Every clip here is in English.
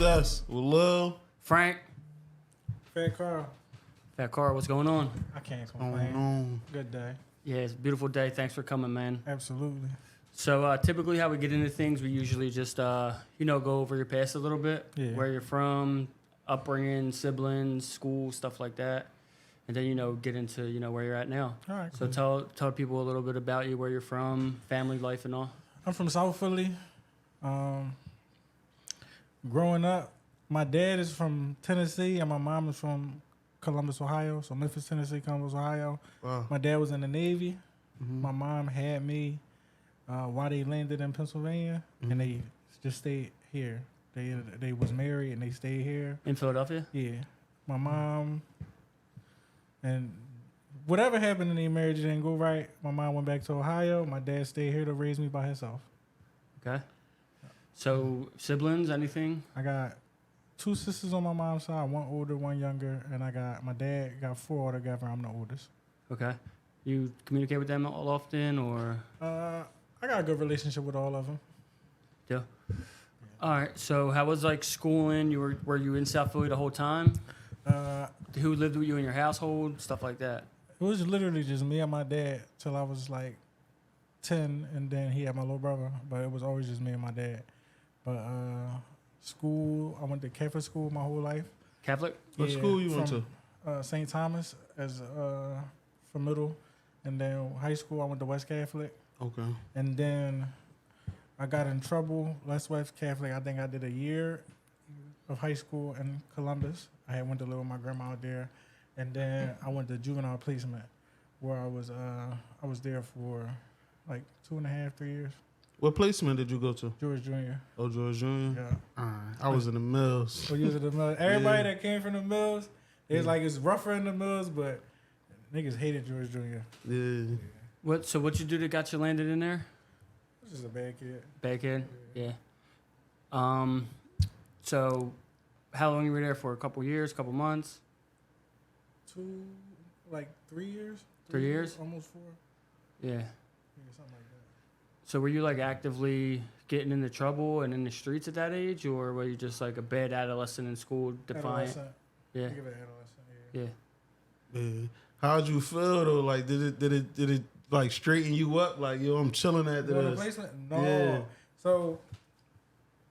Success with Lil. Frank. Fat Carl. Fat Car, what's going on? I can't complain. Good day. Yeah, it's a beautiful day. Thanks for coming, man. Absolutely. So typically how we get into things, we usually just, go over your past a little bit. Yeah. Where you're from, upbringing, siblings, school, stuff like that. And then, get into, where you're at now. All right. So Cool. tell people a little bit about you, where you're from, family life and all. I'm from South Philly. Growing up, my dad is from Tennessee and my mom is from Columbus, Ohio. So Memphis, Tennessee, Columbus, Ohio. Wow. My dad was in the Navy. Mm-hmm. My mom had me while they landed in Pennsylvania, and they just stayed here. They was married and they stayed here. In Philadelphia? Yeah. My mom, and whatever happened in their marriage didn't go right. My mom went back to Ohio. My dad stayed here to raise me by himself. Okay. So siblings, anything? I got 2 sisters on my mom's side, 1 older, 1 younger, and my dad got 4 altogether. I'm the oldest. Okay. You communicate with them all often, or? I got a good relationship with all of them. Yeah. All right. So how was schooling? Were you in South Philly the whole time? Who lived with you in your household? Stuff like that. It was literally just me and my dad till I was 10, and then he had my little brother, but it was always just me and my dad. But school, I went to Catholic school my whole life. Catholic? What school you went to? St. Thomas as for middle, and then high school I went to West Catholic. Okay. And then I got in trouble. West Catholic. I think I did a year of high school in Columbus. I had went to live with my grandma out there, and then I went to juvenile placement, where I was there for 2.5, 3 years. What placement did you go to? George Jr. Oh, George Jr.? Yeah. All right. I was in the mills. So you was in the mills. Everybody that came from the mills, it's rougher in the mills, but niggas hated George Jr. Yeah. What you do that got you landed in there? I was just a bad kid. Bad kid? Yeah. So how long you were there for? A couple years, couple months? 3 years. 3 years? Almost 4. Yeah. Yeah, something like that. So were you actively getting into trouble and in the streets at that age, or were you just a bad adolescent in school, defiant? Adolescent. Yeah. Think of it, adolescent, Yeah. Yeah. How'd you feel though? Did it straighten you up? I'm chilling at this. Placement? No. Yeah. So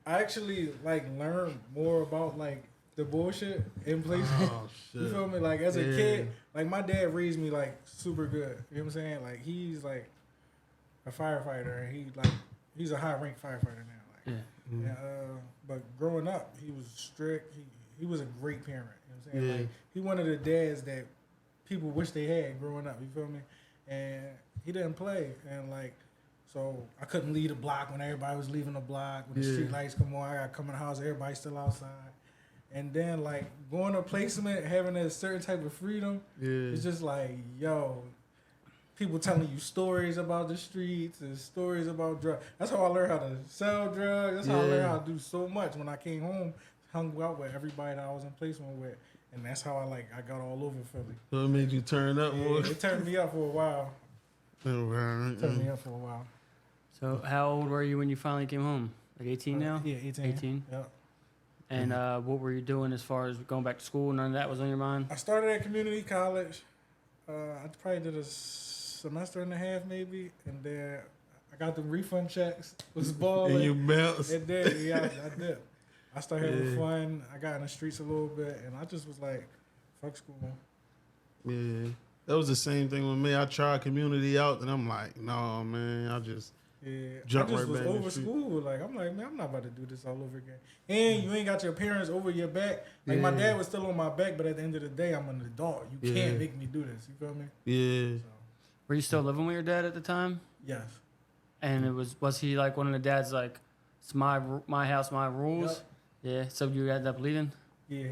I actually learned more about the bullshit in placement. Oh shit. You feel me? As a kid, my dad raised me super good. You know what I'm saying? He's a firefighter, and he's a high rank firefighter now. Yeah. Mm-hmm. And, but growing up, he was strict. He was a great parent. You know what I'm saying? Yeah. He one of the dads that people wish they had growing up. You feel me? And he didn't play, and so I couldn't leave the block when everybody was leaving the block. When the street lights come on, I got to come in the house. Everybody's still outside. And then going to placement, having a certain type of freedom, it's just yo, people telling you stories about the streets and stories about drugs. That's how I learned how to sell drugs. That's how I learned how to do so much. When I came home, hung out with everybody that I was in placement with, and that's how I got all over Philly. So it made you turn up more? It turned me up for a while. Turned me up for a while. So how old were you when you finally came home? 18 now? Yeah, 18. 18? Yep. And what were you doing as far as going back to school? None of that was on your mind? I started at community college. I probably did a semester and a half maybe, and then I got the refund checks. Was balling. And you bounced. It did. Yeah, I did. I started having fun. I got in the streets a little bit, and I just was fuck school. Yeah. That was the same thing with me. I tried community out, and I'm like, no, man, I just jump I right just was back in the over street. school. I'm like, man, I'm not about to do this all over again. And you ain't got your parents over your back. My dad was still on my back, but at the end of the day, I'm an adult. You can't make me do this. You feel me? Yeah. So, Were you still living with your dad at the time? yes. And was he one of the dads it's my house, my rules? Yep. Yeah. So you ended up leaving? Yeah.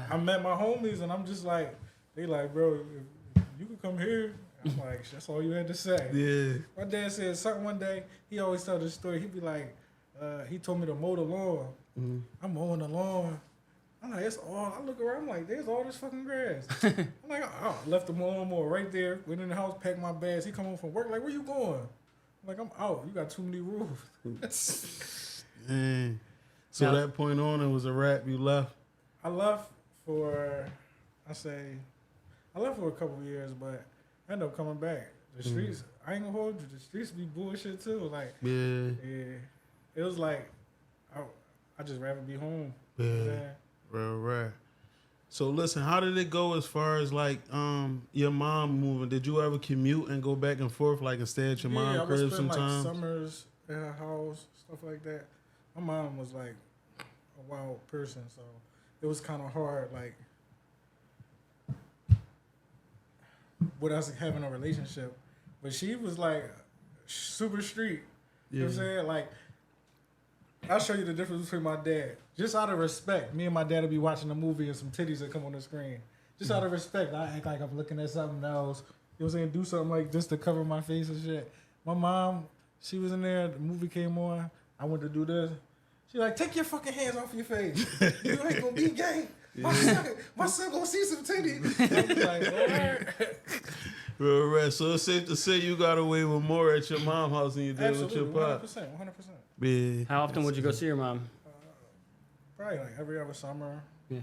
I met my homies, and I'm just they bro, if you could come here. I'm that's all you had to say. Yeah. My dad said something one day. He always tell this story. He'd be he told me to mow the lawn. Mm-hmm. I'm mowing the lawn. I'm it's all. I look around. I'm there's all this fucking grass. I'm I left the lawnmower right there. Went in the house, packed my bags. He come home from work. Where you going? I'm I'm out. You got too many rules. Man. So that point on, it was a wrap. You left. I left for a couple of years, but I ended up coming back. The streets, I ain't gonna hold you. The streets be bullshit too. Like, yeah. It was like, I just rather be home. Yeah. Right. So listen, how did it go as far as like your mom moving? Did you ever commute and go back and forth like and stay at your mom's crib sometimes? Like summers at her house, stuff like that. My mom was like a wild person, so it was kind of hard, like with us having a relationship. But she was like super street. You know what I'm saying? Like, I'll show you the difference between my dad. Just out of respect, me and my dad would be watching a movie and some titties would come on the screen. Just out of respect, I act like I'm looking at something else. You know what I'm saying? Do something like this to cover my face and shit. My mom, she was in there, the movie came on, I went to do this. She like, take your fucking hands off your face. You ain't gonna be gay. My son gonna see some titties. I was like, all right. Right. So it's safe to say you got away with more at your mom's house than you did with your pop. 100%. Yeah. How often would you go see your mom? Probably like every other summer. Yeah.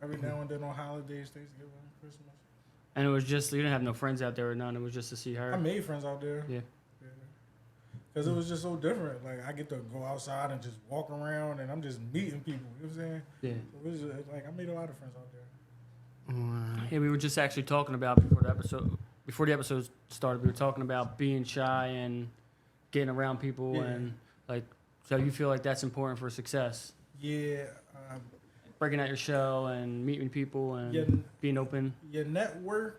Every now and then on holidays, Thanksgiving, Christmas. And it was just, you didn't have no friends out there or none. It was just to see her. I made friends out there. Yeah. Because it was just so different. Like, I get to go outside and just walk around and I'm just meeting people. You know what I'm saying? Yeah. So it was just, like, I made a lot of friends out there. Yeah, we were just actually talking about before the episode started, we were talking about being shy and getting around people and like, so you feel like that's important for success? Yeah. Breaking out your shell and meeting people and being open. Your net worth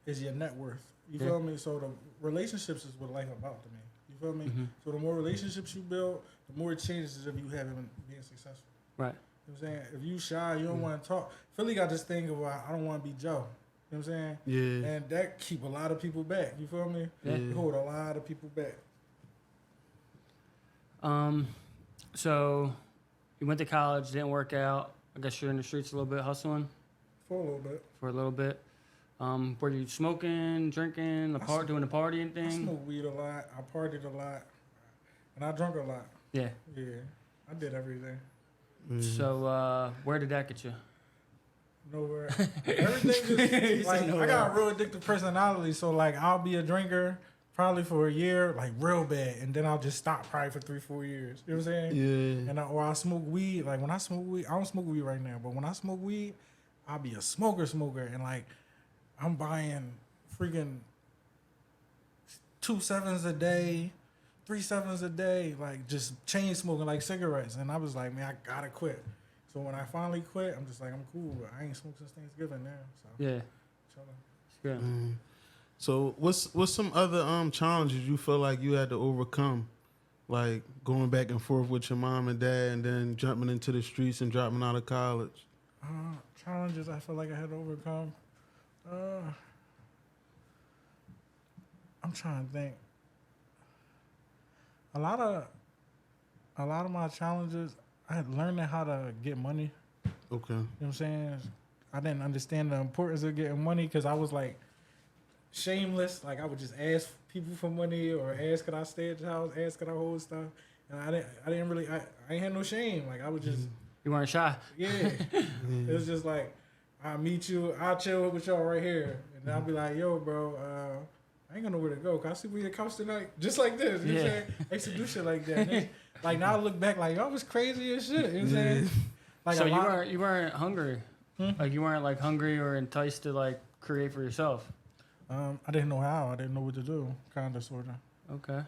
is your net worth. You feel me? So the relationships is what life about to me. You feel me? Mm-hmm. So the more relationships you build, the more chances of you having being successful. Right. You know what I'm saying? If you shy, you don't want to talk. Philly got this thing of I don't want to be Joe. You know what I'm saying? Yeah. And that keep a lot of people back. You feel me? Yeah. You hold a lot of people back. So you went to college, didn't work out. I guess you're in the streets a little bit, hustling? For a little bit. For a little bit. Were you smoking, drinking, doing the party and thing? I smoked weed a lot. I partied a lot. And I drank a lot. Yeah. Yeah. I did everything. So where did that get you? Nowhere. Everything just, like, I got a real addictive personality. So, like, I'll be a drinker probably for a year, like, real bad. And then I'll just stop probably for 3-4 years. You know what I'm saying? Yeah. And or I smoke weed. Like, when I smoke weed, I don't smoke weed right now. But when I smoke weed, I'll be a smoker. And, like, I'm buying freaking 2 7s a day, 3 7s a day, like just chain smoking like cigarettes. And I was like, man, I gotta quit. So when I finally quit, I'm just like, I'm cool. I ain't smoked since Thanksgiving now. So yeah, it's good. So what's some other challenges you feel like you had to overcome, like going back and forth with your mom and dad, and then jumping into the streets and dropping out of college? Challenges I feel like I had to overcome. I'm trying to think. A lot of my challenges, I had learning how to get money. Okay. You know what I'm saying? I didn't understand the importance of getting money because I was like shameless. Like I would just ask people for money or ask could I stay at the house, ask could I hold stuff. And I ain't had no shame. Like I would just. You weren't shy. Yeah. It was just like, I'll meet you, I'll chill with y'all right here. And I'll be like, yo, bro, I ain't gonna know where to go. Can I sleep with your couch tonight? Just like this. You know what I'm saying? I used to do shit like that. Then, like now I look back like, y'all was crazy as shit. You know what I'm saying? Like so you weren't hungry? Like you weren't like hungry or enticed to like create for yourself? I didn't know how. I didn't know what to do. Kinda, sorta. Okay.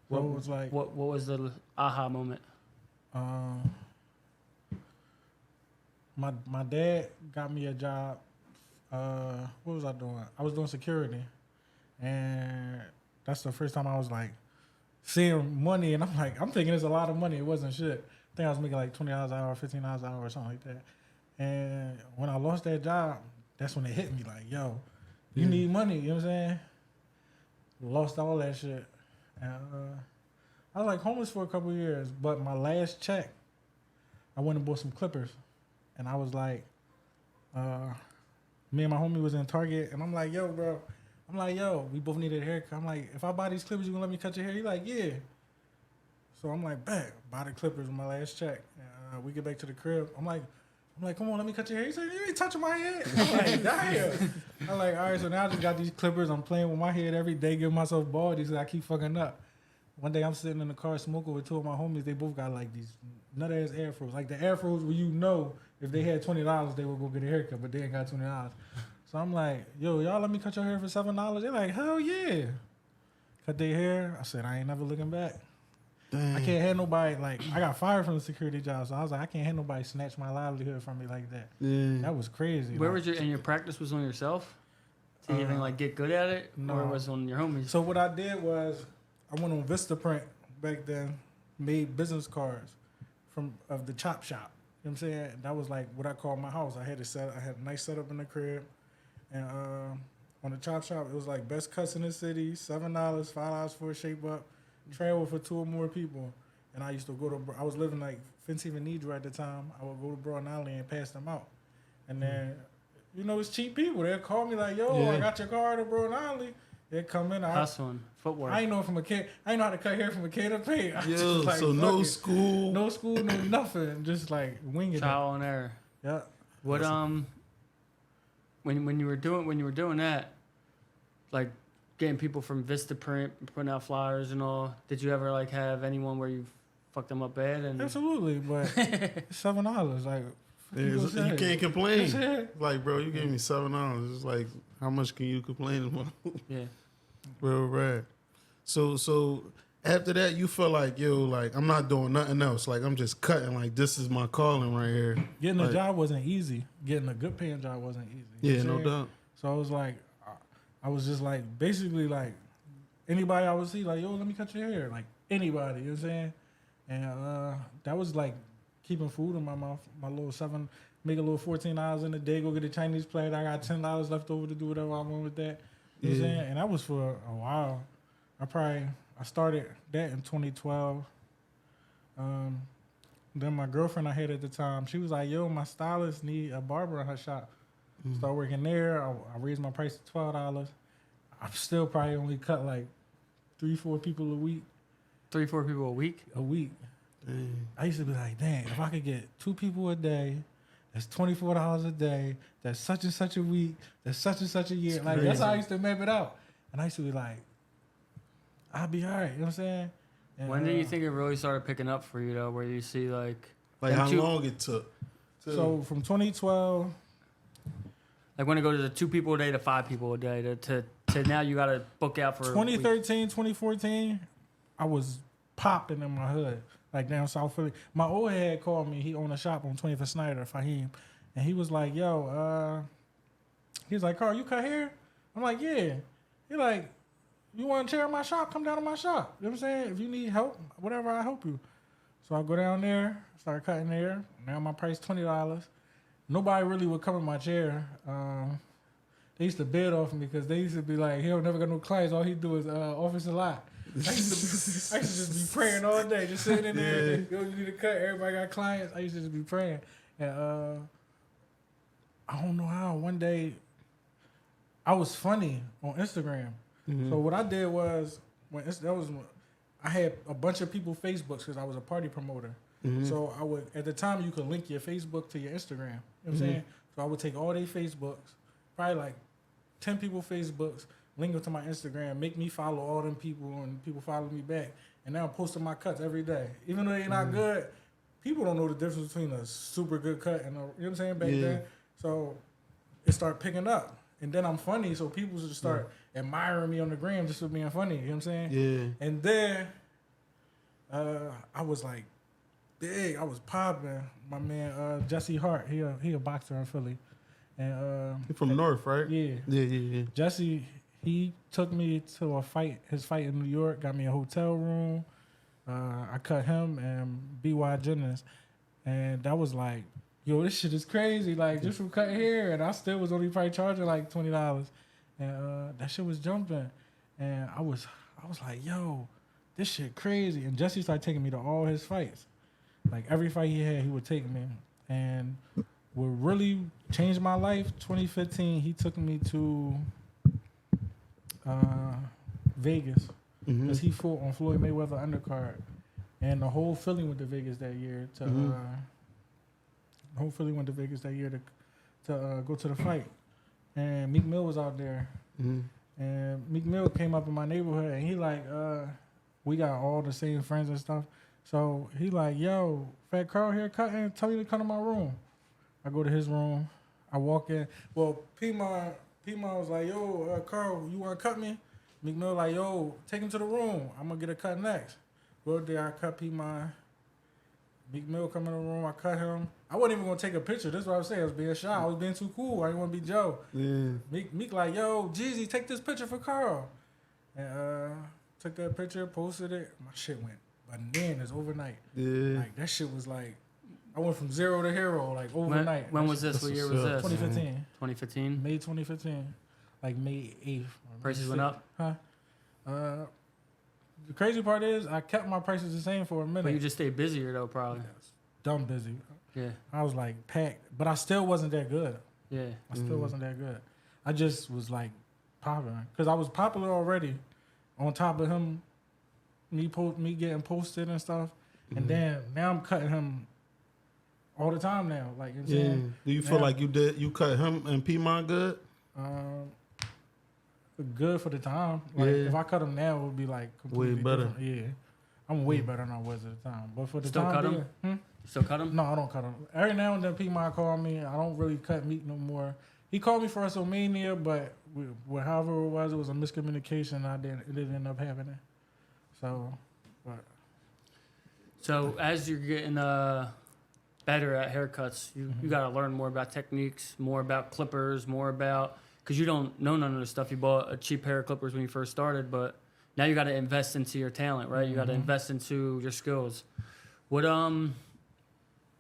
What was like? What was the aha moment? My dad got me a job. What was I doing? I was doing security, and that's the first time I was like seeing money, and I'm thinking it's a lot of money. It wasn't shit. I think I was making like $20 an hour, $15 an hour, or something like that. And when I lost that job, that's when it hit me like, yo, you need money. You know what I'm saying? Lost all that shit. And I was like homeless for a couple of years, but my last check, I went and bought some clippers. And I was like, me and my homie was in Target, and I'm like, yo, bro. I'm like, yo, we both needed a haircut. I'm like, if I buy these clippers, you gonna let me cut your hair? He like, yeah. So I'm like, bet, buy the clippers with my last check. We get back to the crib. I'm like, come on, let me cut your hair. He said, you ain't touching my head. I'm like, damn. I'm like, all right, so now I just got these clippers. I'm playing with my head every day, giving myself baldies because I keep fucking up. One day I'm sitting in the car smoking with two of my homies. They both got like these nut-ass afros. Like the afros where you know if they had $20, they would go get a haircut, but they ain't got $20. So I'm like, yo, y'all let me cut your hair for $7? They're like, hell yeah. Cut their hair. I said, I ain't never looking back. Dang. I can't have nobody, like, I got fired from the security job, so I was like, I can't have nobody snatch my livelihood from me like that. Yeah. That was crazy. Where was your practice was on yourself? To even, like, get good at it? No. Or was it on your homies? So what I did was, I went on Vistaprint back then, made business cards of the chop shop. You know what I'm saying? That was like what I call my house. I had a nice setup in the crib. And on the chop shop, it was like best cuts in the city, $7, $5 for a shape up, travel for 2 or more people. And I used to I was living like Fenton and Nidra at the time. I would go to Broad Alley and pass them out. And then, you know, it's cheap people. They'll call me like, yo, I got your car to Broad Alley. They come in. Hustling, footwork. I ain't know from a kid. I ain't know how to cut hair from a kid to pay. Yo, like, so no school, no nothing. Just like winging trial and error. Yeah. What when you were doing that, like getting people from Vistaprint, putting out flyers and all, did you ever like have anyone where you fucked them up bad? And absolutely, but $7, like you can't complain. Like, bro, you gave me $7. It's like, how much can you complain about? Yeah. Real rad. So after that, you feel like, yo, like, I'm not doing nothing else. Like, I'm just cutting. Like, this is my calling right here. Getting a job wasn't easy. Getting a good paying job wasn't easy. Yeah, no doubt. So I was like, I was just like, basically like, anybody I would see, like, yo, let me cut your hair. Like, anybody, you know what I'm saying? And that was like keeping food in my mouth. My little make a little $14 in a day, go get a Chinese plate. I got $10 left over to do whatever I want with that. You know what I'm saying? And that was for a while. I started that in 2012. Then my girlfriend I had at the time, she was like, yo, my stylist need a barber in her shop. Start working there. I raised my price to $12. I'm still probably only cut like 3-4 people a week. 3-4 people a week? A week. Dang. I used to be like, dang, if I could get 2 people a day, that's $24 a day. That's such and such a week. That's such and such a year. It's like crazy. That's how I used to map it out. And I used to be like, I'll be all right. You know what I'm saying? And, when did you think it really started picking up for you though? Where you see like how long it took? So from 2012, like when it goes to 2 people a day to 5 people a day to now you got to book out for 2013, 2014, I was popping in my hood. Like down South Philly. My old head called me. He owned a shop on 20th and Snyder, Fahim. And he was like, yo, he was like, Carl, you cut hair? I'm like, yeah. He like, you want to chair in my shop? Come down to my shop. You know what I'm saying? If you need help, whatever, I'll help you. So I go down there, start cutting hair. Now my price $20. Nobody really would come in my chair. They used to bid off me because they used to be like, he'll never got no clients. All he do is office a lot. I used to just be praying all day, just sitting in there. Yo, you need to cut. Everybody got clients. I used to just be praying. And I don't know how. One day, I was funny on Instagram. So what I did was, I had a bunch of people Facebooks because I was a party promoter. So I would, at the time, you could link your Facebook to your Instagram. You know what I'm saying? So I would take all their Facebooks, probably like 10 people Facebooks, link them to my Instagram, make me follow all them people, and people follow me back. And now I'm posting my cuts every day. Even though they're not good, people don't know the difference between a super good cut and a, you know what I'm saying, back then. So it started picking up. And then I'm funny, so people just start admiring me on the gram just for being funny. You know what I'm saying? Yeah. And then I was like, big. I was popping. My man Jesse Hart, he a boxer in Philly. And he from North, right? Yeah. Jesse, he took me to his fight in New York, got me a hotel room. I cut him and B.Y. Jennings. And that was like, yo, this shit is crazy. Like, just from cutting hair. And I still was only probably charging like $20. And that shit was jumping. And I was like, yo, this shit crazy. And Jesse started taking me to all his fights. Like, every fight he had, he would take me. And what really changed my life, 2015, he took me to Vegas because he fought on Floyd Mayweather undercard. And the whole Philly went to Vegas that year to go to the fight. And Meek Mill was out there. And Meek Mill came up in my neighborhood, and he like, we got all the same friends and stuff. So he like, yo, Fat Carl here cutting, tell you to come to my room. I go to his room. I walk in. Well, P-Mon was like, yo, Carl, you want to cut me? Meek Mill like, yo, take him to the room. I'm going to get a cut next. Go there, I cut P-Mon. Meek Mill come in the room, I cut him. I wasn't even going to take a picture. This is what I was saying. I was being shy. I was being too cool. I didn't want to be Joe. Yeah. Meek like, yo, Jeezy, take this picture for Carl. And took that picture, posted it. My shit went bananas overnight. Yeah. Like, that shit was like, I went from zero to hero, like, overnight. When was this? What year was this? 2015. 2015? May 2015. Like, May 8th. Prices went up? Huh? The crazy part is, I kept my prices the same for a minute. But you just stayed busier, though, probably. Dumb busy. Yeah. I was, like, packed. But I still wasn't that good. Yeah. I still wasn't that good. I just was, like, popular. Because I was popular already. On top of him, me getting posted and stuff. And then, now I'm cutting him all the time now. Like, you know what I'm saying? Do you feel like you cut him and P-Mon good? Good for the time. Like, if I cut him now, it would be like completely way better. different. Yeah, I'm way better than I was at the time. But for the Still time, cut him? Still cut him? No, I don't cut him. Every now and then, P-Mon call me. I don't really cut Meek no more. He called me for WrestleMania, but with however it was a miscommunication. It didn't end up happening. So, but. So as you're getting better at haircuts, you got to learn more about techniques, more about clippers, more about, because you don't know none of this stuff. You bought a cheap pair of clippers when you first started, but now you got to invest into your talent, right? You got to invest into your skills. What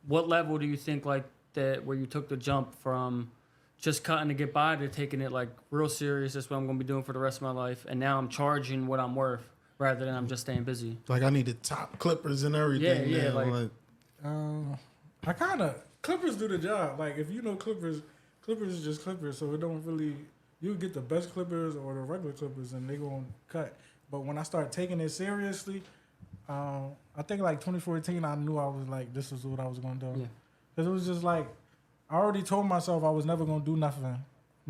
level do you think like that where you took the jump from just cutting to get by to taking it like real serious? That's what I'm going to be doing for the rest of my life, and now I'm charging what I'm worth rather than I'm just staying busy. Like I need the top clippers and everything. Yeah, now. I kind of clippers do the job. Like if you know clippers is just clippers, so it don't really. You get the best clippers or the regular clippers, and they gonna cut. But when I start taking it seriously, I think like 2014, I knew I was like, this is what I was gonna do. Yeah. Because it was just like, I already told myself I was never gonna do nothing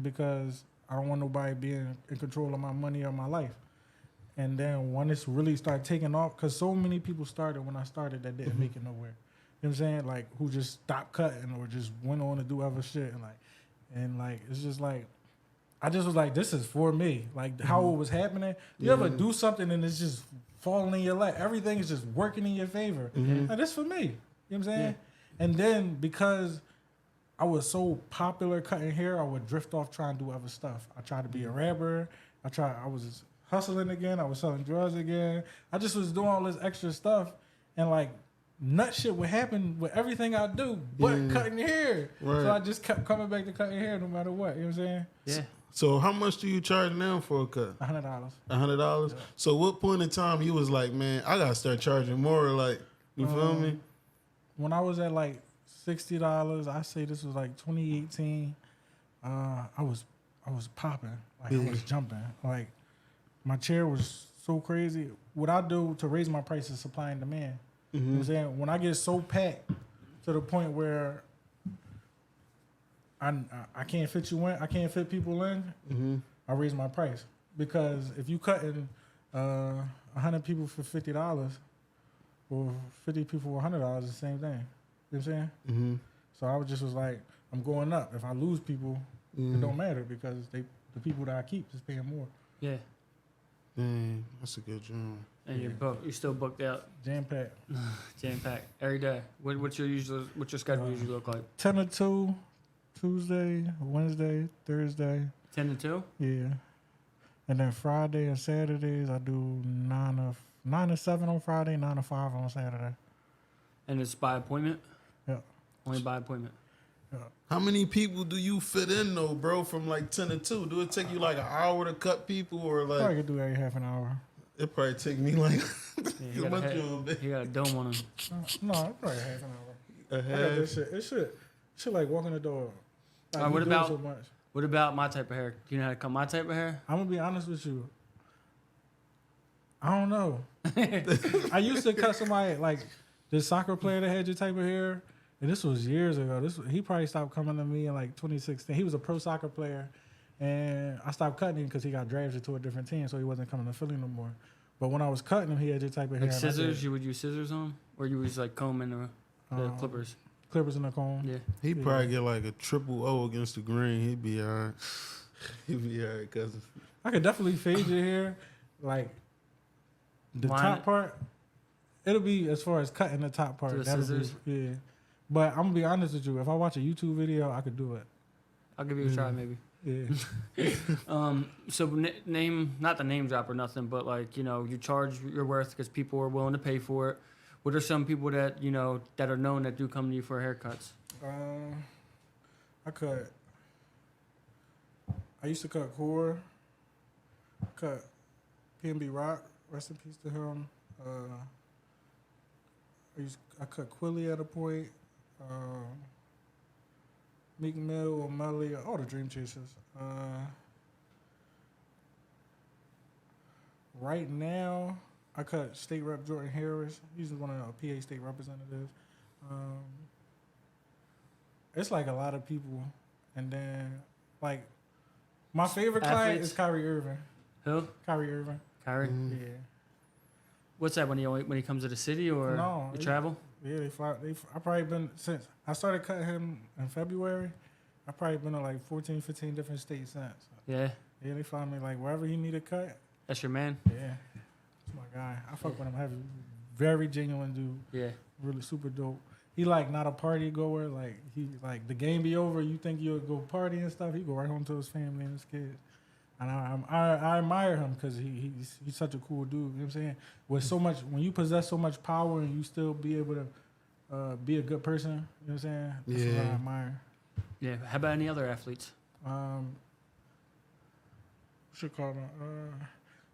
because I don't want nobody being in control of my money or my life. And then when it's really started taking off, because so many people started when I started that didn't make it nowhere. You know what I'm saying? Like, who just stopped cutting or just went on to do other shit. And it's just like, I just was like, this is for me. Like, how it was happening. You ever do something and it's just falling in your lap? Everything is just working in your favor. Like, this for me. You know what I'm saying? Yeah. And then because I was so popular cutting hair, I would drift off trying to do other stuff. I tried to be a rapper. I was hustling again. I was selling drugs again. I just was doing all this extra stuff. And like, nut shit would happen with everything I do, but cutting hair. Right. So I just kept coming back to cutting hair no matter what. You know what I'm saying? Yeah. So how much do you charge now for a cut? $100. $100? Yeah. So what point in time you was like, man, I gotta start charging more? Like, you feel me? When I was at like $60, I say this was like 2018. I was popping. Like I was jumping. Like my chair was so crazy. What I do to raise my price is supply and demand. You know what I'm saying? When I get so packed to the point where I can't fit you in, I can't fit people in, I raise my price. Because if you cutting 100 people for $50 or 50 people for $100, it's the same thing. You know what I'm saying? So I was like, I'm going up. If I lose people, it don't matter because the people that I keep is paying more. Yeah. Dang, that's a good job. And you're still booked out. Jam packed. Jam packed every day. What's your schedule usually look like? 10 to 2, Tuesday, Wednesday, Thursday. 10 to 2? Yeah. And then Friday and Saturdays I do 9 to 7 on Friday, 9 to 5 on Saturday. And it's by appointment? Yeah. Only by appointment. Yeah. How many people do you fit in though, bro? From like 10 to 2? Do it take you like an hour to cut people, or like? Probably could do every half an hour. It probably take me like. You got a dome on him. No, probably half an hour. A half. I got this shit. It should like walking the door. Like, what about my type of hair? Do you know how to cut my type of hair? I'm gonna be honest with you. I don't know. I used to cut somebody like this soccer player that had your type of hair, and this was years ago. He probably stopped coming to me in like 2016. He was a pro soccer player, and I stopped cutting him because he got drafted to a different team, so he wasn't coming to Philly no more. But when I was cutting him, he had your type of hair. Like scissors, you would use scissors on, or you was like combing the clippers. Clippers in the comb. Yeah, He'd probably get like a triple O against the green. He'd be all right. He'd be all right, cousin. I could definitely fade your hair, like the top part. It'll be as far as cutting the top part. To the scissors? Yeah. But I'm gonna be honest with you. If I watch a YouTube video, I could do it. I'll give you a try maybe. Yeah. So name, not the name drop or nothing, but like, you know, you charge your worth because people are willing to pay for it. What are some people that, you know, that are known that do come to you for haircuts? I used to cut Core, cut PNB Rock, rest in peace to him. I cut Quilly at a point. Meek Mill, O'Malley, all the Dream Chasers. Right now, I cut State Rep Jordan Harris. He's one of the PA State Representatives. It's like a lot of people. And then, like, my favorite client is Kyrie Irving. Who? Kyrie Irving. Kyrie? Yeah. What's that, when he comes to the city or you travel? Yeah, they fly. I've probably been, since I started cutting him in February, I've probably been to like 14, 15 different states since. Yeah? Yeah, they find me like wherever he need a cut. That's your man? Yeah. That's my guy. I fuck with him heavy. Very genuine dude. Yeah. Really super dope. He like not a party goer. Like he like the game be over, you think you'll go party and stuff. He go right home to his family and his kids. And I admire him because he's such a cool dude. You know what I'm saying? With so much, when you possess so much power and you still be able to be a good person, you know what I'm saying? That's what I admire. Yeah. How about any other athletes? Should call him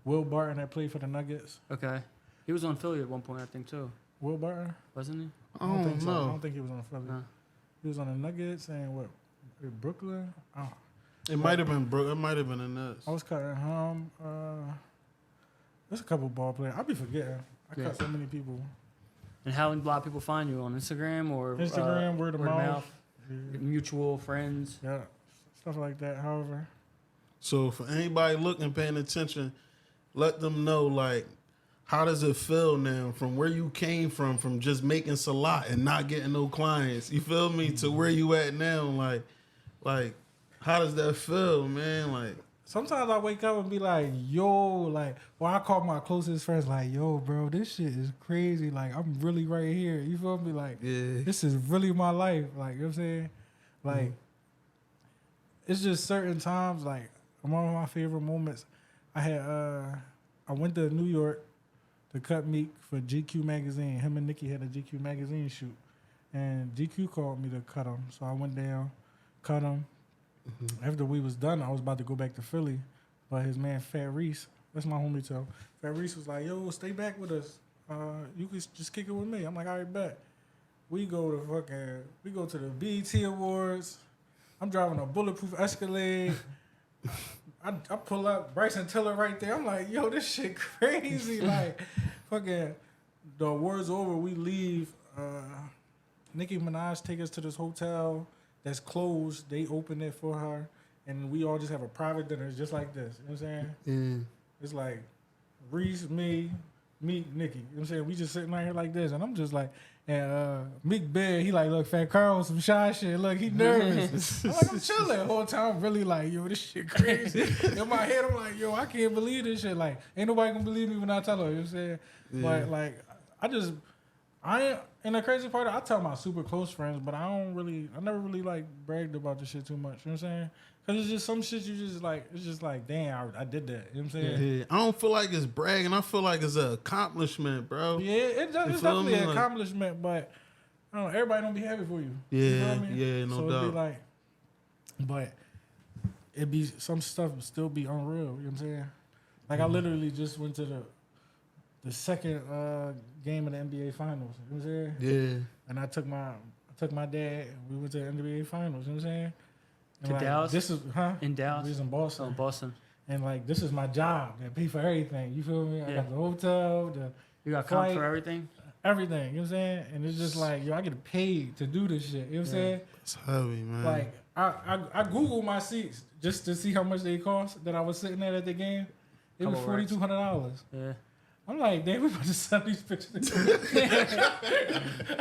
Will Barton that played for the Nuggets. Okay. He was on Philly at one point, I think, too. Will Barton? Wasn't he? I don't think so. I don't think he was on Philly. No. He was on the Nuggets and what? Brooklyn? It might have been It might have been the Nets. I was cutting him. There's a couple ball players. I be forgetting. I cut so many people. And how a lot of people find you on Instagram or Instagram, word of mouth. Yeah. Mutual friends. Yeah, stuff like that. However, So for anybody looking, paying attention, let them know, like, how does it feel now from where you came from just making salat and not getting no clients? You feel me? To where you at now, like, how does that feel, man? Like, sometimes I wake up and be like, yo, like, or I call my closest friends like, yo, bro, this shit is crazy. Like, I'm really right here. You feel me? Like, this is really my life. Like, you know what I'm saying? Like, it's just certain times, like, one of my favorite moments. I went to New York to cut Meek for GQ magazine. Him and Nicki had a GQ magazine shoot, and GQ called me to cut him. So I went down, cut him. After we was done, I was about to go back to Philly, but his man Fat Reese, that's my homie too. Fat Reese was like, "Yo, stay back with us. You can just kick it with me." I'm like, "All right, bet." We go to the BET Awards. I'm driving a bulletproof Escalade. I pull up Bryson Tiller right there. I'm like, yo, this shit crazy. Like, fucking, the awards over, we leave. Nicki Minaj take us to this hotel that's closed. They open it for her, and we all just have a private dinner. It's just like this. You know what I'm saying? It's like Reese, me, Meek, Nicki. You know what I'm saying? We just sitting right here like this, and I'm just like, and Meek bed, he like, look, Fat Carl, some shy shit. Look, he nervous. I'm like, I'm chilling. The whole time, I'm really like, yo, this shit crazy. In my head, I'm like, yo, I can't believe this shit. Like, ain't nobody gonna believe me when I tell her. You know what I'm saying? Yeah. Like, and the crazy part, I tell my super close friends, but I never really like bragged about this shit too much. You know what I'm saying? Because it's just some shit you just like, it's just like, damn, I did that. You know what I'm saying? Yeah. I don't feel like it's bragging. I feel like it's an accomplishment, bro. Yeah, it's definitely an accomplishment, but I don't know, everybody don't be happy for you. Yeah, you know what I mean? Yeah, no doubt. It'd be like, but it be, some stuff still be unreal. You know what I'm saying? Like, I literally just went to the second game of the NBA Finals. You know what I'm saying? Yeah. And I took my dad, and we went to the NBA Finals. You know what I'm saying? And to like, Dallas? This is, In Dallas? We was in Boston. Oh, Boston. And like, this is my job. That pay for everything. You feel me? I got the hotel, You got flight, comp for everything? everything. You know what I'm saying? And it's just like, yo, I get paid to do this shit. You know what I'm saying? It's heavy, man. Like, I Googled my seats just to see how much they cost that I was sitting at the game. It was $4,200. Yeah. I'm like, damn, we about to sell these pictures. I'm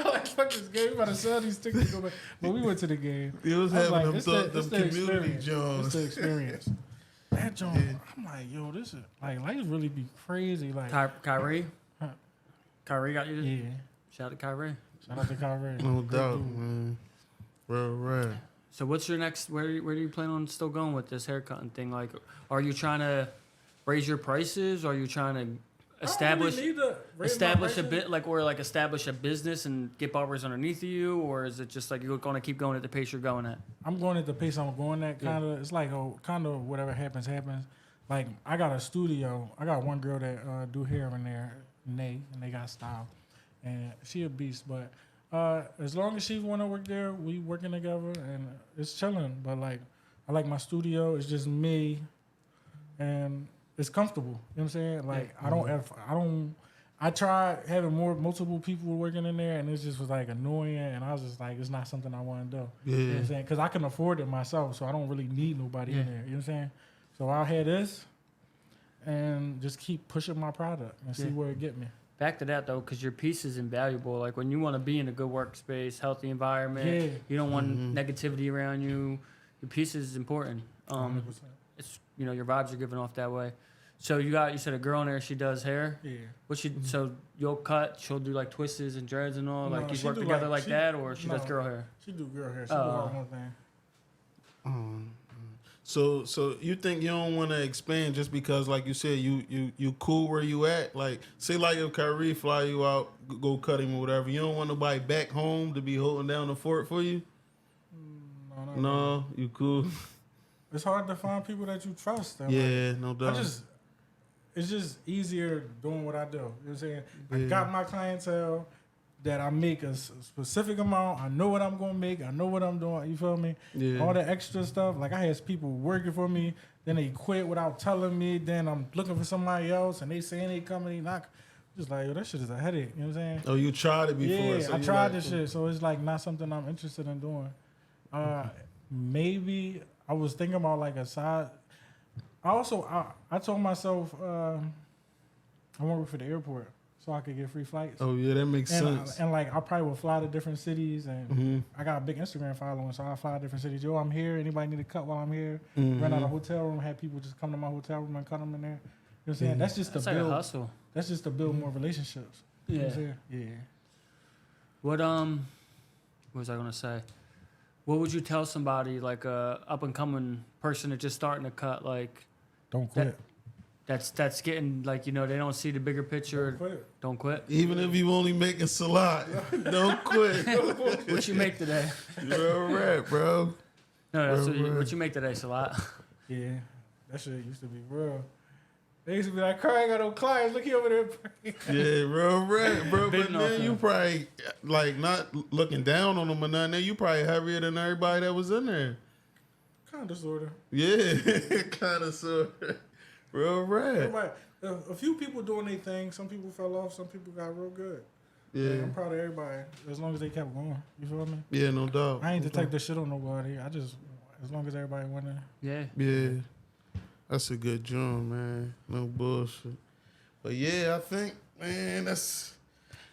like, fuck this game. We about to sell these tickets. But we went to the game. It was I having like, them community It's Jones. the experience. That Jones, I'm like, yo, this is like life really be crazy. Like Kyrie? Huh. Kyrie got you? Yeah. Shout out to Kyrie. Shout out to Kyrie. No doubt, man. Right. So what's your next, where do you plan on still going with this haircutting thing? Like, are you trying to raise your prices? Or are you trying to establish a bit, like, or like establish a business and get barbers underneath of you? Or is it just like you're going to keep going at the pace you're going at? I'm going at the pace I'm going at. Kind of, it's like kind of whatever happens. Like I got a studio. I got one girl that do hair in there, and they got style, and she a beast. But as long as she want to work there, we working together, and it's chilling. But like, I like my studio. It's just me, and it's comfortable. You know what I'm saying? Like I tried having multiple people working in there, and it just was like annoying, and I was just like, it's not something I want to do. Yeah. You know what I'm saying? Because I can afford it myself, so I don't really need nobody in there. You know what I'm saying? So I'll have this and just keep pushing my product and see where it get me. Back to that though, because your piece is invaluable. Like when you want to be in a good workspace, healthy environment, you don't want negativity around you. Your piece is important. 100%. It's your vibes are giving off that way. So you said a girl in there. She does hair. Yeah. So you'll cut. She'll do like twists and dreads and all. No, Like you she work do together like- like that, or she does girl hair. She do girl hair. She do her own thing. So you think you don't want to expand just because, like you said, you cool where you at? Like, say like if Kyrie fly you out, go cut him or whatever, you don't want nobody back home to be holding down the fort for you? No, you cool. It's hard to find people that you trust. And Yeah, no doubt. It's just easier doing what I do. You know what I'm saying? I got my clientele that I make a specific amount. I know what I'm going to make. I know what I'm doing. You feel me? Yeah. All the extra stuff. Like I had people working for me. Then they quit without telling me. Then I'm looking for somebody else and they saying they coming. They not. Just like, yo, that shit is a headache. You know what I'm saying? Oh, you tried it before. Yeah, so I you tried like, this shit. So it's like not something I'm interested in doing. Maybe I was thinking about like a side. I told myself I want to work for the airport so I could get free flights. Oh yeah, that makes sense. And like I probably would fly to different cities, and I got a big Instagram following, so I fly to different cities. Yo, I'm here. Anybody need a cut while I'm here? Rent out a hotel room. Have people just come to my hotel room and cut them in there. You know what I'm saying? That's just That's to like build. a hustle. That's just to build more relationships. You know what I'm saying? Yeah. What was I gonna say? What would you tell somebody like a up and coming person that's just starting to cut, like Don't quit. that's getting like they don't see the bigger picture. Don't quit. Even if you only making salad, don't quit. What you make today? You're all right, bro. No, that's what you make today, Salat. Yeah, that shit used to be real. They used to be like, "Carl, I ain't got no clients. Look, he over there praying." Yeah, real right, bro. But Bidding off then you him. probably like not looking down on them or nothing. You probably heavier than everybody that was in there. Kind of, sort of. Yeah, kind of sort. Real right. Everybody, a few people doing their thing. Some people fell off. Some people got real good. Yeah, I'm proud of everybody as long as they kept going. You feel me? yeah, no doubt. I ain't to take this shit on nobody. I just as long as everybody winning. Yeah. Yeah, that's a good joint, man. No bullshit. But yeah, I think, man, that's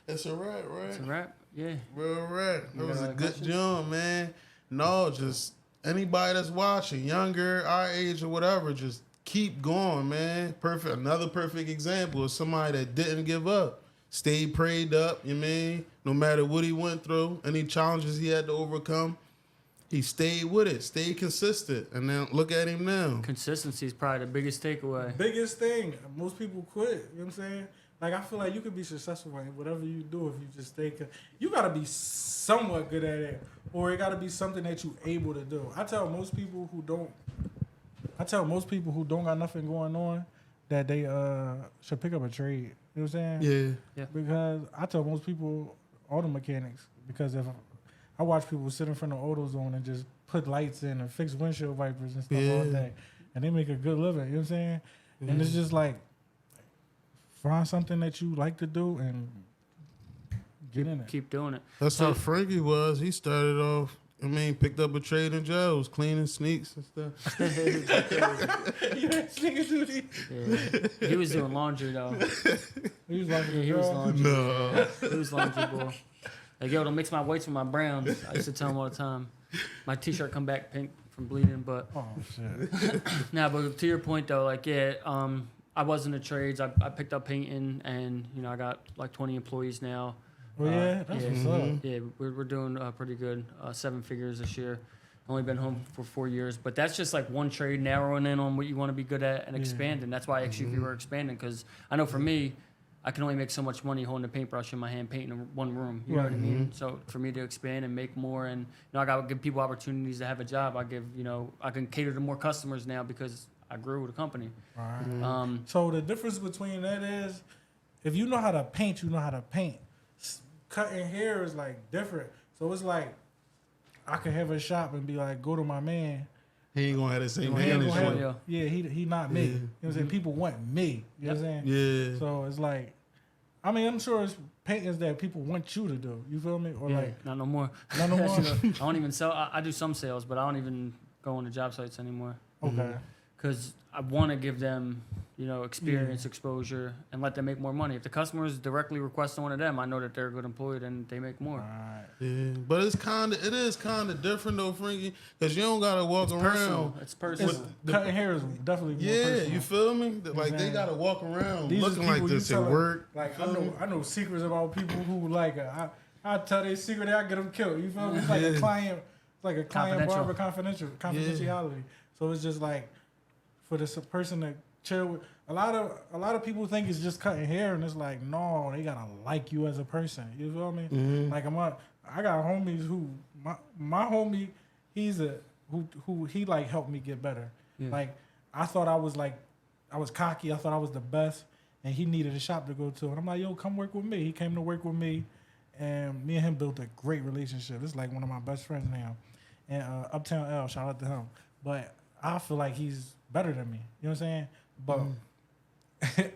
a wrap, right? It's a wrap. Yeah. Real right. That You was got a any good questions? joint, man. No, just anybody that's watching, younger, our age or whatever, just keep going, man. Another perfect example of somebody that didn't give up. Stayed prayed up, you mean? No matter what he went through, any challenges he had to overcome, he stayed with it, stayed consistent. And then look at him now. Consistency is probably the biggest takeaway. Biggest thing, most people quit. You know what I'm saying? Like I feel like you could be successful in whatever you do if you just stay. You gotta be somewhat good at it, or it gotta be something that you able to do. I tell most people who don't got nothing going on that they should pick up a trade. You know what I'm saying? Yeah. Because I tell most people, auto mechanics, because if I watch people sit in front of AutoZone and just put lights in and fix windshield wipers and stuff all day, and they make a good living. You know what I'm saying? And it's just like find something that you like to do and get in it. Keep doing it. That's how Frankie was. He started off. I mean, picked up a trade in jail, was cleaning sneaks and stuff. Yeah. He was doing laundry though. He was like, He was laundry. No. He was laundry boy. Like, yo, don't mix my whites with my browns. I used to tell him all the time. My t-shirt come back pink from bleeding, but oh shit. nah, but to your point though, like I was in the trades. I picked up painting, and I got like 20 employees now. Well, yeah, that's what's up. Yeah, we're doing pretty good. 7 figures this year. Only been home for 4 years, but that's just like one trade, narrowing in on what you want to be good at and expanding. That's why actually we were expanding, because I know for me, I can only make so much money holding a paintbrush in my hand, painting in one room. You know what I mean? So for me to expand and make more, and I got to give people opportunities to have a job. I can cater to more customers now because I grew with the company. Right. So the difference between that is, if you know how to paint, you know how to paint. Cutting hair is like different. So it's like I could have a shop and be like, go to my man. He ain't gonna have the same He ain't management. gonna have- yeah, he not me. You know what I'm saying? People want me. You know what I'm saying? Yeah. So it's like, I mean, I'm sure it's paintings that people want you to do. You feel me? Or like, not no more. not no more. I don't even sell. I do some sales, but I don't even go on the job sites anymore. Okay. Because I want to give them, experience, exposure, and let them make more money. If the customers directly request one of them, I know that they're a good employee and they make more. Alright. Yeah, but it is kind of different though, Frankie, because you don't gotta walk around. It's personal. Cutting hair is definitely more Yeah, personal. you feel me? Like they Exactly. gotta walk around These looking is like people this you at tell- work. Like You feel me? I know secrets about people who like I tell their secret, I get them killed. You feel me? It's like a client, Confidential. barber confidentiality. So it's just like for this person to chill with. A lot of people think it's just cutting hair, and it's like, no, they gotta like you as a person. You feel me? Like I got homies who my homie, who he like helped me get better. Yeah. Like I thought I was cocky. I thought I was the best, and he needed a shop to go to. And I'm like, yo, come work with me. He came to work with me, and me and him built a great relationship. It's like one of my best friends now. And Uptown L, shout out to him. But I feel like he's better than me. You know what I'm saying? But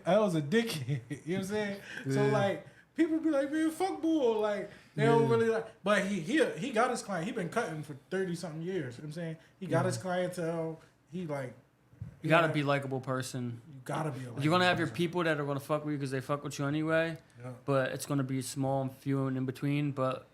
L's a dickhead. You know what I'm saying? So like people be like, man, fuck bull. Like they don't really like. But he got his client. He been cutting for 30 something years. You know what I'm saying? He got his clientele. He like. You gotta be a likable person. You gotta be a likable You're gonna have your person. people that are gonna fuck with you because they fuck with you anyway. Yeah. But it's gonna be small and few and in between. But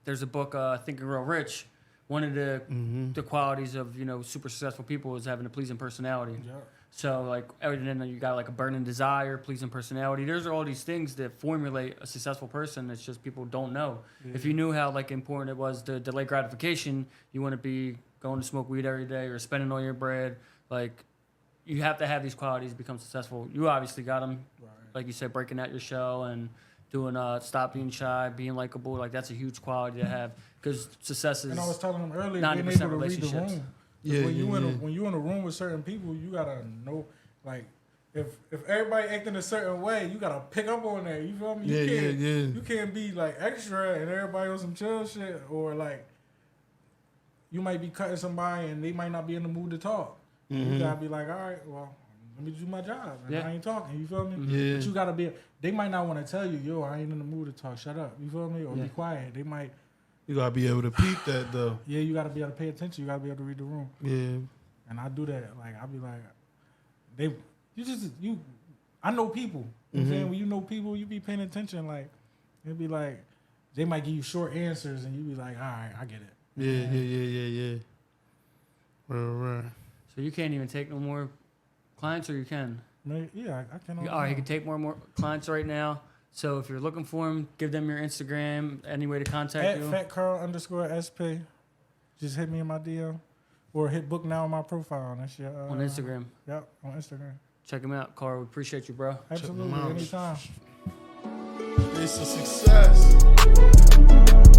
there's a book, Think and Grow Rich. One of the qualities of super successful people is having a pleasing personality. Yeah. So like everything, you got like a burning desire, pleasing personality. There's all these things that formulate a successful person. It's just people don't know. Yeah. If you knew how like important it was to delay gratification, you wouldn't be going to smoke weed every day or spending all your bread. Like you have to have these qualities to become successful. You obviously got them, Right. like you said, breaking out your shell and doing stop being shy, being likable. Like that's a huge quality to have because success is. And I was telling him earlier, 90% being able to read the relationships. room. Yeah, When you in a room with certain people, you gotta know, like, if everybody acting a certain way, you gotta pick up on that. You feel me? You can't be like extra and everybody on some chill shit, or like you might be cutting somebody and they might not be in the mood to talk. You gotta be like, all right, well, let me do my job. And I ain't talking. You feel me? Yeah. But you gotta be. They might not want to tell you, yo, I ain't in the mood to talk. Shut up. You feel me? Or be quiet. They might. You gotta be able to peep that though. Yeah, you gotta be able to pay attention. You gotta be able to read the room. Yeah. And I do that. Like I be like, I know people. You know what I'm saying? When you know people, you be paying attention. Like it'd be like they might give you short answers, and you be like, all right, I get it. Yeah. Right. So you can't even take no more clients, or you can. Yeah, I can. All right, you can take more and more clients right now. So if you're looking for them, give them your Instagram, any way to contact At you. fatcarl_sp. Just hit me in my DM, or hit book now on my profile. And that's your on Instagram. Yep, on Instagram. Check them out, Carl. We appreciate you, bro. Absolutely, out. anytime. It's a success.